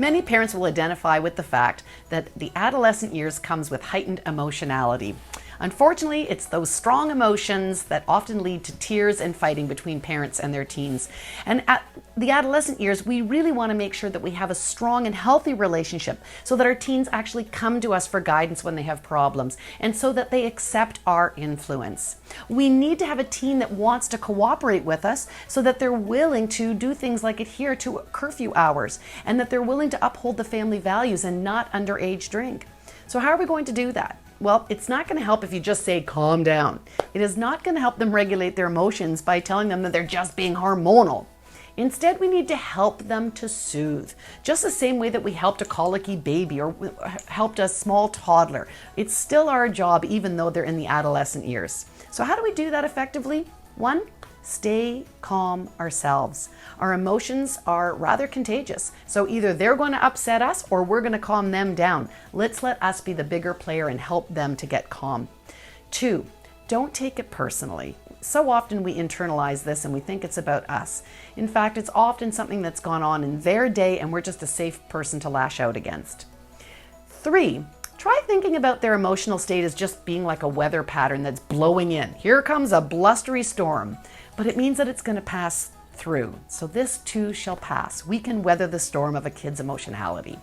Many parents will identify with the fact that the adolescent years comes with heightened emotionality. Unfortunately, it's those strong emotions that often lead to tears and fighting between parents and their teens. And at the adolescent years, we really want to make sure that we have a strong and healthy relationship so that our teens actually come to us for guidance when they have problems and so that they accept our influence. We need to have a teen that wants to cooperate with us so that they're willing to do things like adhere to curfew hours and that they're willing to uphold the family values and not underage drink. So how are we going to do that? Well, it's not going to help if you just say, calm down. It is not going to help them regulate their emotions by telling them that they're just being hormonal. Instead, we need to help them to soothe, just the same way that we helped a colicky baby or helped a small toddler. It's still our job, even though they're in the adolescent years. So how do we do that effectively? One, stay calm ourselves. Our emotions are rather contagious. So either they're going to upset us or we're going to calm them down. Let's let us be the bigger player and help them to get calm. Two, don't take it personally. So often we internalize this and we think it's about us. In fact, it's often something that's gone on in their day and we're just a safe person to lash out against. Three, try thinking about their emotional state as just being like a weather pattern that's blowing in. Here comes a blustery storm, but it means that it's going to pass through. So this too shall pass. We can weather the storm of a kid's emotionality.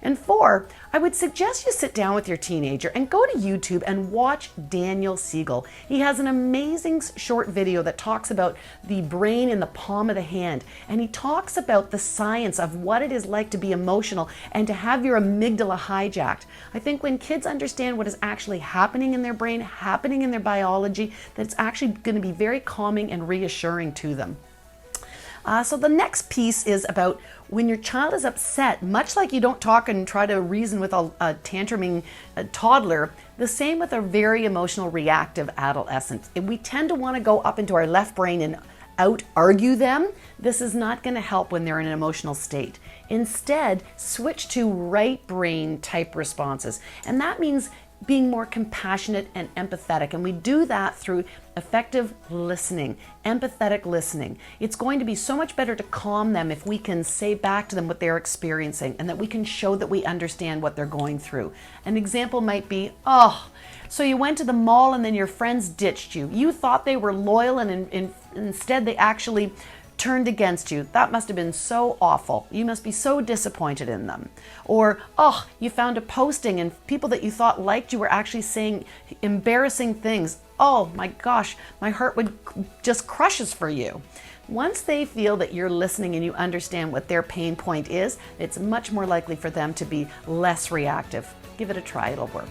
And four, I would suggest you sit down with your teenager and go to YouTube and watch Daniel Siegel. He has an amazing short video that talks about the brain in the palm of the hand. And he talks about the science of what it is like to be emotional and to have your amygdala hijacked. I think when kids understand what is actually happening in their brain, happening in their biology, that it's actually going to be very calming and reassuring to them. So the next piece is about when your child is upset, much like you don't talk and try to reason with a tantruming toddler, the same with a very emotional, reactive adolescent. If we tend to want to go up into our left brain and out-argue them, this is not going to help when they're in an emotional state. Instead, switch to right brain type responses. And that means being more compassionate and empathetic. And we do that through effective listening, empathetic listening. It's going to be so much better to calm them if we can say back to them what they're experiencing and that we can show that we understand what they're going through. An example might be, oh, so you went to the mall and then your friends ditched you. You thought they were loyal and instead they actually turned against you. That must have been so awful. You must be so disappointed in them. Or, oh, you found a posting and people that you thought liked you were actually saying embarrassing things. Oh my gosh, my heart would just crushes for you. Once they feel that you're listening and you understand what their pain point is, it's much more likely for them to be less reactive. Give it a try, it'll work.